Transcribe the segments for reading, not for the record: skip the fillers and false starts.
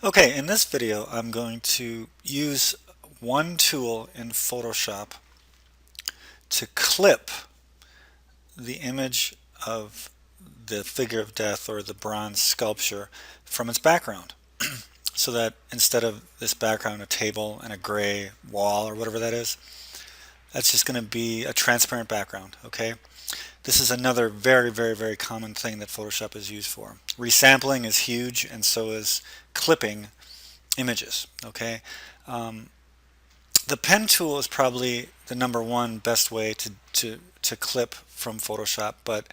Okay, in this video I'm going to use one tool in Photoshop to clip the image of the figure of death or the bronze sculpture from its background. So that instead of this background, a table and a gray wall or whatever that is, that's just going to be a transparent background, okay? This is another very common thing that Photoshop is used for. Resampling is huge, and so is clipping images, okay? The pen tool is probably the number one best way to clip from Photoshop, but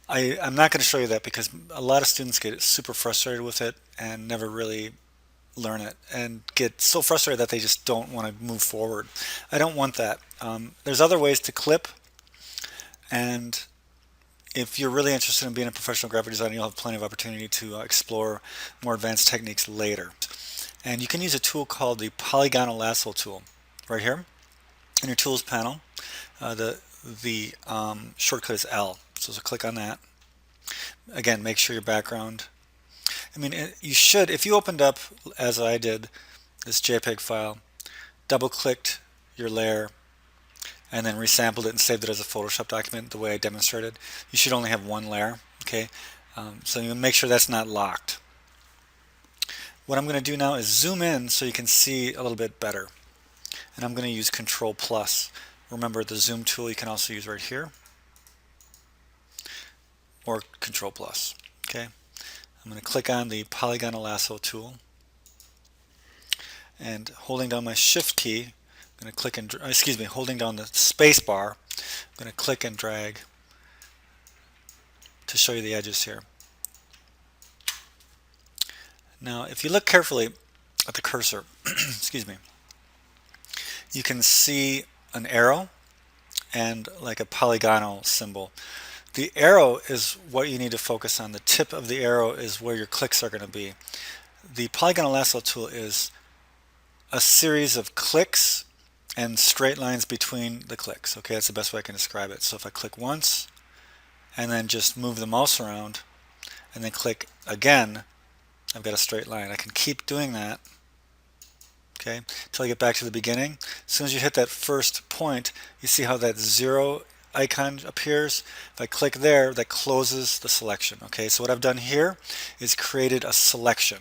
I'm not going to show you that because a lot of students get super frustrated with it and never really learn it and get so frustrated that they just don't want to move forward. I don't want that. There's other ways to clip, and if you're really interested in being a professional graphic designer, you'll have plenty of opportunity to explore more advanced techniques later. And you can use a tool called the polygonal lasso tool right here in your tools panel. The shortcut is L, so click on that. Again, make sure your background, you should, if you opened up, as I did, this JPEG file, double clicked your layer, and then resampled it and saved it as a Photoshop document the way I demonstrated, you should only have one layer, okay? So you make sure that's not locked. What I'm going to do now is zoom in so you can see a little bit better. And I'm going to use Control plus. Remember, the zoom tool you can also use right here, or Control plus. Okay, I'm going to click on the polygonal lasso tool, and holding down my Shift key, I'm going to click and holding down the space bar, I'm going to click and drag to show you the edges here. Now, if you look carefully at the cursor, excuse me, you can see an arrow and like a polygonal symbol. The arrow is what you need to focus on. The tip of the arrow is where your clicks are going to be. The polygonal lasso tool is a series of clicks and straight lines between the clicks. Okay, that's the best way I can describe it. So if I click once and then just move the mouse around and then click again, I've got a straight line. I can keep doing that, okay, until I get back to the beginning. As soon as you hit that first point, you see how that zero icon appears. If I click there, that closes the selection. Okay, so what I've done here is created a selection.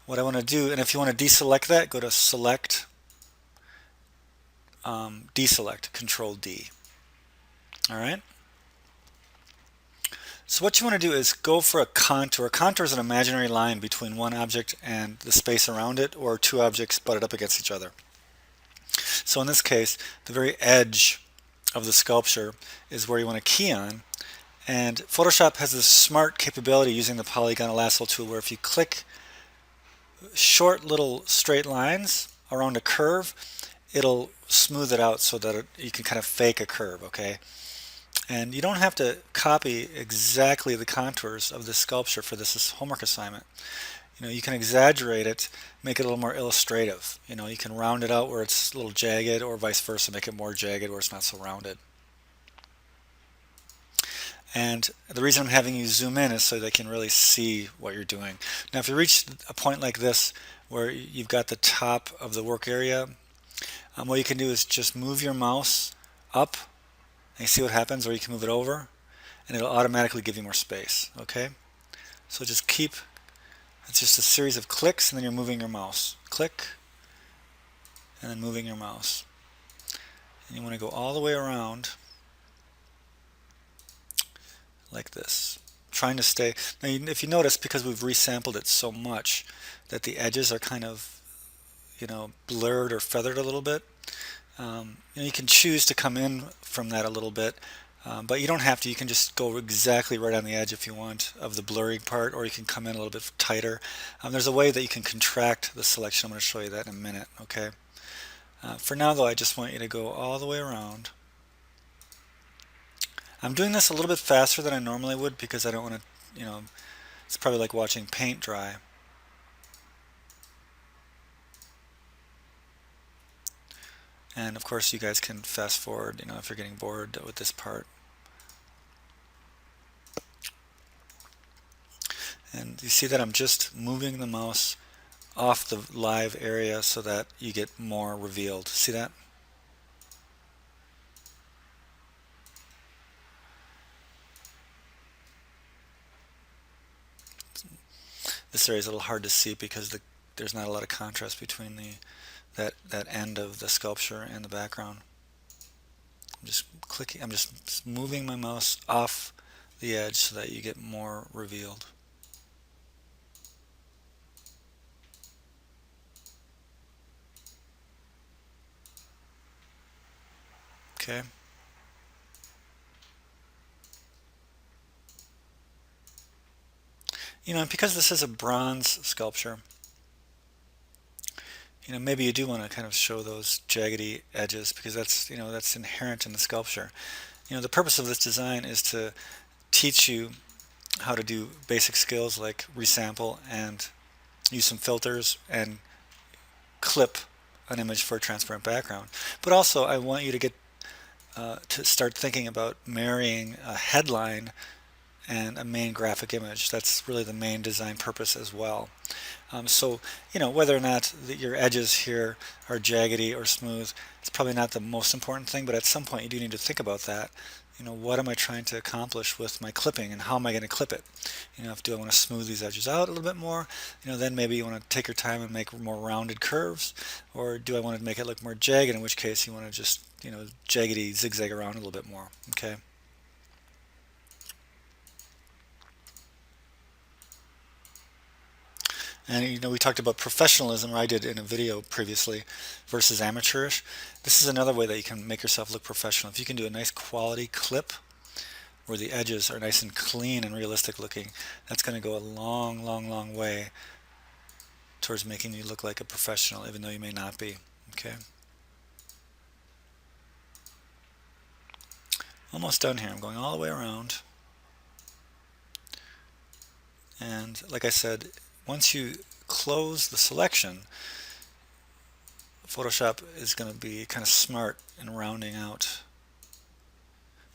What I want to do, and if you want to deselect that, go to Select, Deselect, Control D. All right. So what you want to do is go for a contour. A contour is an imaginary line between one object and the space around it, or two objects butted up against each other. So in this case, the very edge of the sculpture is where you want to key on. And Photoshop has this smart capability using the polygonal lasso tool where if you click short little straight lines around a curve, it'll smooth it out so that you can kind of fake a curve, okay? And you don't have to copy exactly the contours of the sculpture for this homework assignment. You can exaggerate it, make it a little more illustrative. You can round it out where it's a little jagged, or vice versa, make it more jagged where it's not so rounded. And the reason I'm having you zoom in is so they can really see what you're doing. Now if you reach a point like this where you've got the top of the work area, what you can do is just move your mouse up and you see what happens, or you can move it over and it'll automatically give you more space. Okay, so just keep, it's just a series of clicks and then you're moving your mouse. Click and then moving your mouse. And you want to go all the way around like this, trying to stay. Now if you notice, because we've resampled it so much that the edges are kind of blurred or feathered a little bit. You can choose to come in from that a little bit, but you don't have to. You can just go exactly right on the edge if you want of the blurring part, or you can come in a little bit tighter. There's a way that you can contract the selection. I'm going to show you that in a minute. Okay. For now though, I just want you to go all the way around. I'm doing this a little bit faster than I normally would because I don't want to, it's probably like watching paint dry. And of course you guys can fast forward, if you're getting bored with this part. And you see that I'm just moving the mouse off the live area so that you get more revealed. See that? This area is a little hard to see because there's not a lot of contrast between that end of the sculpture and the background. I'm just moving my mouse off the edge so that you get more revealed. Okay. Because this is a bronze sculpture, maybe you do want to kind of show those jaggedy edges because that's inherent in the sculpture. The purpose of this design is to teach you how to do basic skills like resample and use some filters and clip an image for a transparent background. But also I want you to get to start thinking about marrying a headline and a main graphic image. That's really the main design purpose as well. So whether or not your edges here are jaggedy or smooth, it's probably not the most important thing, but at some point you do need to think about that. What am I trying to accomplish with my clipping and how am I going to clip it? Do I want to smooth these edges out a little bit more? Then maybe you want to take your time and make more rounded curves, or do I want to make it look more jagged, in which case you want to just jaggedy zigzag around a little bit more. Okay. And we talked about professionalism, or I did in a video previously, versus amateurish. This is another way that you can make yourself look professional. If you can do a nice quality clip where the edges are nice and clean and realistic looking, that's going to go a long, long, long way towards making you look like a professional, even though you may not be. Okay. Almost done here. I'm going all the way around. And like I said, once you close the selection, Photoshop is going to be kind of smart in rounding out.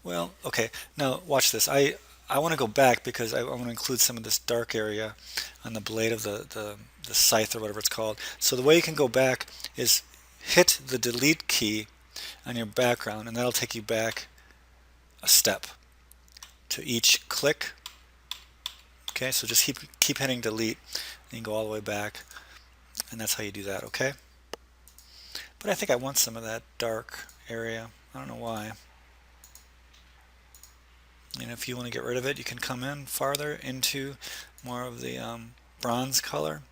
Well, okay, now watch this. I want to go back because I want to include some of this dark area on the blade of the scythe or whatever it's called. So the way you can go back is hit the delete key on your background, and that'll take you back a step to each click. Okay, so just keep hitting delete, and you can go all the way back, and that's how you do that. Okay, but I think I want some of that dark area. I don't know why. And if you want to get rid of it, you can come in farther into more of the bronze color,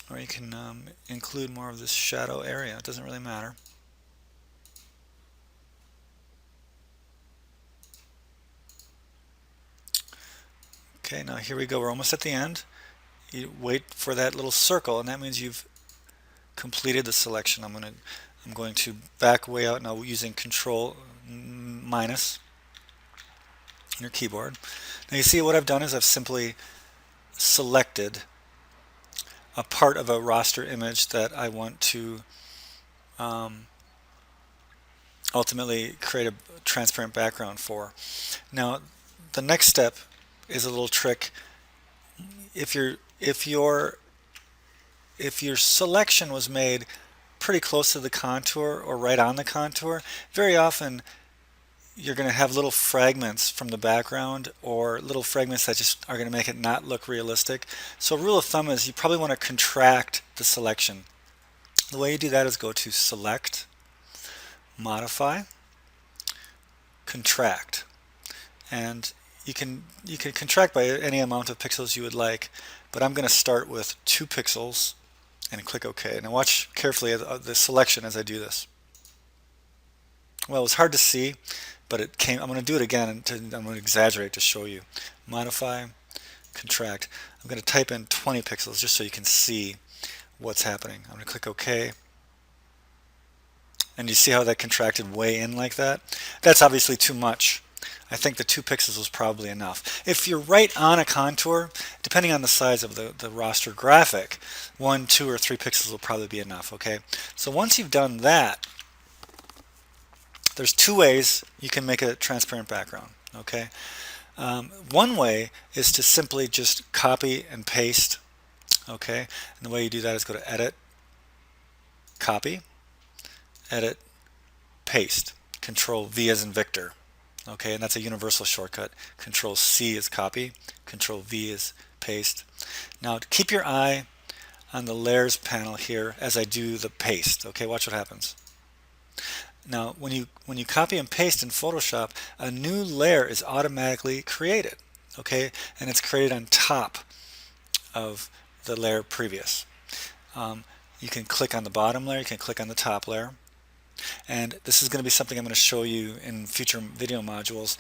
or you can include more of this shadow area. It doesn't really matter. Okay, now here we go. We're almost at the end. You wait for that little circle, and that means you've completed the selection. I'm going to back way out now using Control minus on your keyboard. Now you see what I've done is I've simply selected a part of a raster image that I want to ultimately create a transparent background for. Now the next step is a little trick. If your selection was made pretty close to the contour or right on the contour, very often you're going to have little fragments from the background or little fragments that just are going to make it not look realistic. So a rule of thumb is you probably want to contract the selection. The way you do that is go to Select, Modify, Contract, and you can contract by any amount of pixels you would like, but I'm going to start with 2 pixels and click OK. Now watch carefully the selection as I do this. Well, it's hard to see, but it came. I'm going to do it again. I'm going to exaggerate to show you. Modify, contract. I'm going to type in 20 pixels just so you can see what's happening. I'm going to click OK. And you see how that contracted way in like that? That's obviously too much. I think the 2 pixels was probably enough. If you're right on a contour, depending on the size of the raster graphic, 1, 2, or 3 pixels will probably be enough. Okay. So once you've done that, there's 2 ways you can make a transparent background. Okay. One way is to simply just copy and paste. Okay, and the way you do that is go to Edit, Copy, Edit, Paste. Control V as in Victor. Okay, and that's a universal shortcut. Control C is copy, Control V is paste. Now keep your eye on the layers panel here as I do the paste. Okay, watch what happens. Now when you copy and paste in Photoshop, a new layer is automatically created. Okay, and it's created on top of the layer previous. You can click on the bottom layer, you can click on the top layer, and this is going to be something I'm going to show you in future video modules.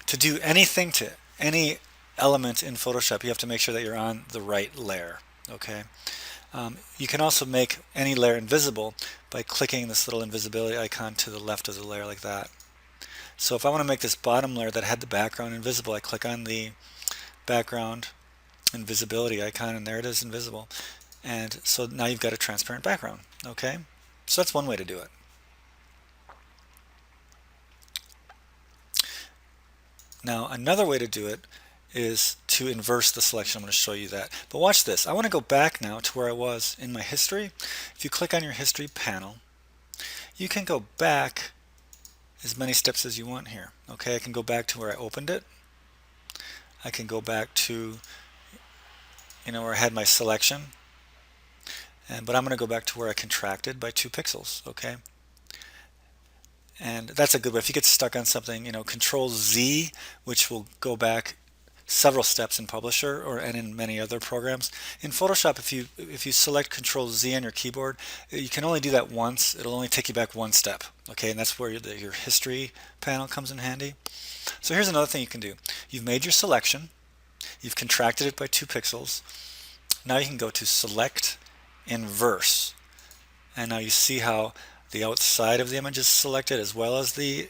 To do anything to any element in Photoshop, you have to make sure that you're on the right layer. Okay. You can also make any layer invisible by clicking this little invisibility icon to the left of the layer like that. So if I want to make this bottom layer that had the background invisible, I click on the background invisibility icon, and there it is, invisible. And so now you've got a transparent background. Okay, so that's one way to do it. Now another way to do it is to inverse the selection. I'm going to show you that. But watch this. I want to go back now to where I was in my history. If you click on your history panel, you can go back as many steps as you want here. Okay, I can go back to where I opened it. I can go back to, where I had my selection. But I'm going to go back to where I contracted by 2 pixels. Okay, and that's a good way. If you get stuck on something, Control Z, which will go back several steps in Publisher and in many other programs. In Photoshop, if you select Control Z on your keyboard, you can only do that once. It'll only take you back one step. Okay, and that's where your history panel comes in handy. So here's another thing you can do. You've made your selection. You've contracted it by 2 pixels. Now you can go to Select, Inverse, and now you see how the outside of the image is selected as well as the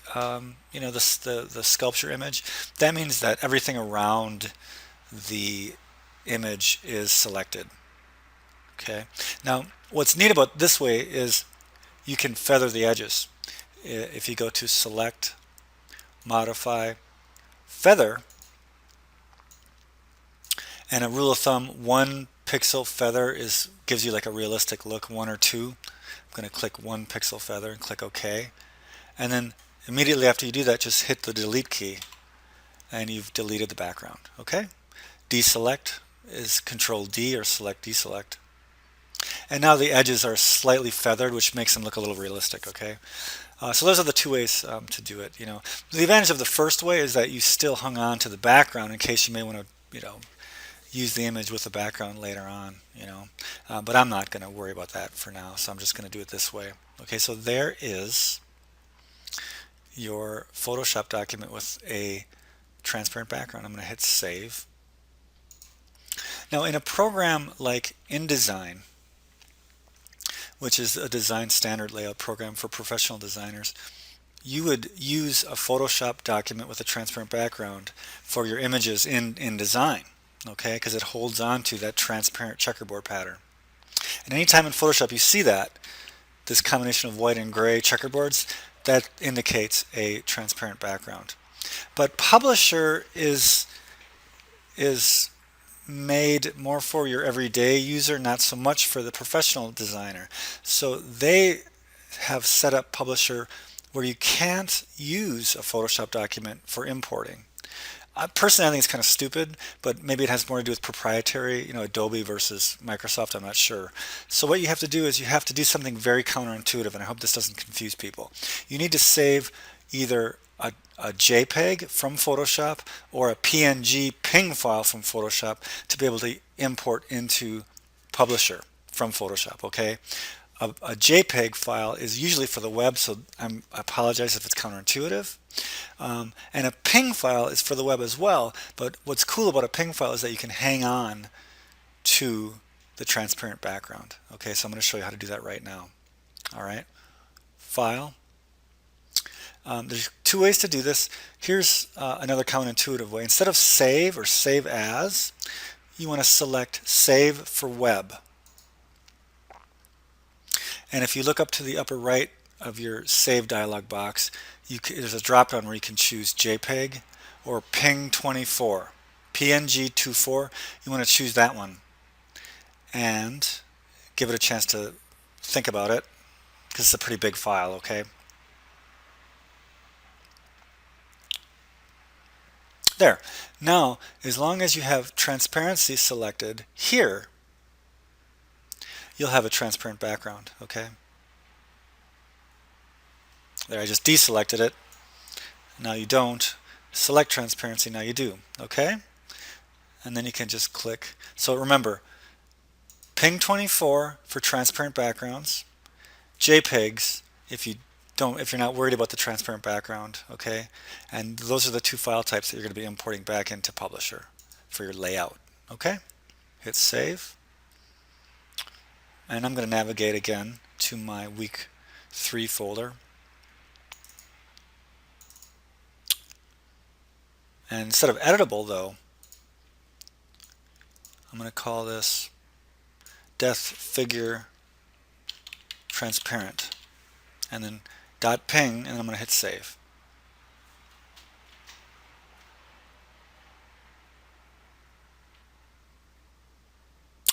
the sculpture image. That means that everything around the image is selected. Okay. Now what's neat about this way is you can feather the edges. If you go to Select, Modify, Feather, and a rule of thumb, 1 pixel feather gives you like a realistic look, 1 or 2. I'm going to click 1 pixel feather and click OK. And then immediately after you do that, just hit the delete key and you've deleted the background. Okay? Deselect is Control D or Select Deselect. And now the edges are slightly feathered, which makes them look a little realistic. Okay? So those are the 2 ways to do it. The advantage of the first way is that you still hung on to the background in case you may want to, use the image with the background later on, but I'm not going to worry about that for now, so I'm just going to do it this way. Okay, so there is your Photoshop document with a transparent background. I'm going to hit Save. Now in a program like InDesign, which is a design standard layout program for professional designers, you would use a Photoshop document with a transparent background for your images in InDesign. Okay, because it holds on to that transparent checkerboard pattern. And anytime in Photoshop you see this combination of white and gray checkerboards, that indicates a transparent background. But Publisher is made more for your everyday user, not so much for the professional designer. So they have set up Publisher where you can't use a Photoshop document for importing. Personally, I think it's kind of stupid, but maybe it has more to do with proprietary, Adobe versus Microsoft, I'm not sure. So what you have to do is you have to do something very counterintuitive, and I hope this doesn't confuse people. You need to save either a JPEG from Photoshop or a PNG PNG file from Photoshop to be able to import into Publisher from Photoshop, okay? A JPEG file is usually for the web, so I apologize if it's counterintuitive. And a PNG file is for the web as well, but what's cool about a PNG file is that you can hang on to the transparent background. Okay, so I'm going to show you how to do that right now. Alright, File. There's 2 ways to do this. Here's another counterintuitive way. Instead of Save or Save As, you want to select Save for Web. And if you look up to the upper right of your Save dialog box, there's a drop down where you can choose JPEG or Ping24, PNG24. You want to choose that one and give it a chance to think about it, because it's a pretty big file, okay? There. Now, as long as you have transparency selected here, you'll have a transparent background, okay? There, I just deselected it. Now you don't. Select transparency, now you do, okay? And then you can just click. So remember, Ping24 for transparent backgrounds, JPEGs if you're not worried about the transparent background, okay? And those are the two file types that you're going to be importing back into Publisher for your layout, okay? Hit save. And I'm going to navigate again to my week 3 folder. And instead of editable though, I'm going to call this Death Figure Transparent. And then .ping, and I'm going to hit save.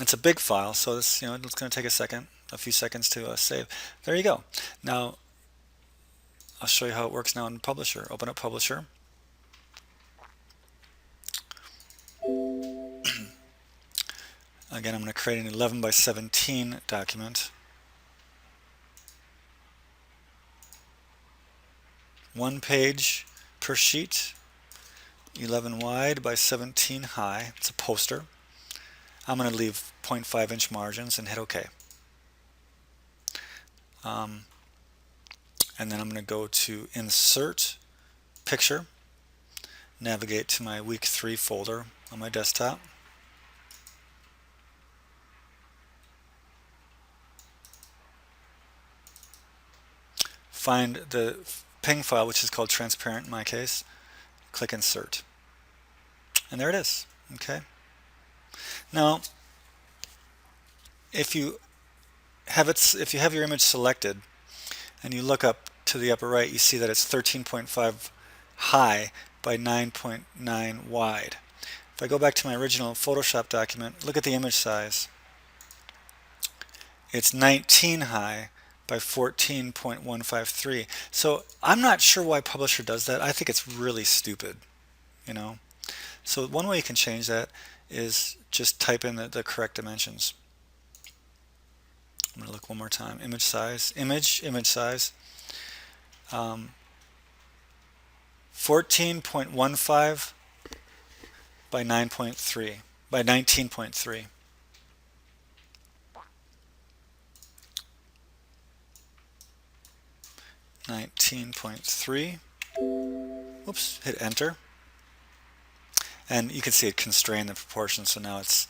It's a big file, so this, it's going to take a few seconds to save. There you go. Now, I'll show you how it works now in Publisher. Open up Publisher. Again, I'm going to create an 11 by 17 document. 1 page per sheet, 11 wide by 17 high. It's a poster. I'm going to leave 0.5 inch margins and hit OK. And then I'm going to go to Insert, Picture, navigate to my week 3 folder on my desktop. Find the Ping file, which is called transparent in my case. Click Insert. And there it is. Okay. Now, if you have your image selected and you look up to the upper right, you see that it's 13.5 high by 9.9 wide. If I go back to my original Photoshop document, look at the image size. It's 19 high by 14.153. So I'm not sure why Publisher does that. I think it's really stupid, So one way you can change that is just type in the correct dimensions. I'm going to look one more time. Image size, image size. 14.15 by 9.3 by 19.3. Oops, hit enter. And you can see it constrained the proportions, so now it's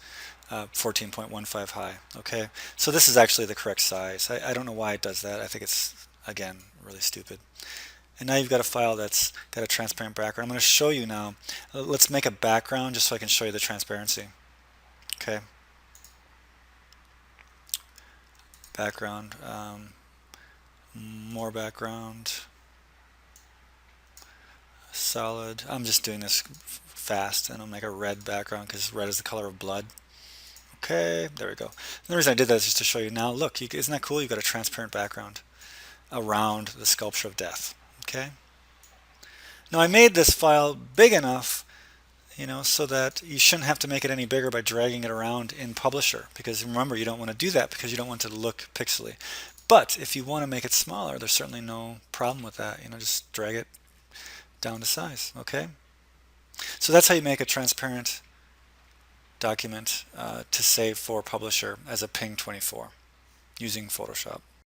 14.15 high. Okay, so this is actually the correct size. I don't know why it does that. I think it's, again, really stupid. And now you've got a file that's got a transparent background. I'm going to show you now. Let's make a background just so I can show you the transparency. Okay. Background. More background. Solid. I'm just doing this fast, and I'll make a red background because red is the color of blood. Okay, there we go. And the reason I did that is just to show you now, look, isn't that cool? You've got a transparent background around the sculpture of death. Okay. Now I made this file big enough, so that you shouldn't have to make it any bigger by dragging it around in Publisher, because remember, you don't want to do that because you don't want it to look pixely. But if you want to make it smaller, there's certainly no problem with that. Just drag it down to size. Okay. So that's how you make a transparent document to save for Publisher as a Ping24 using Photoshop.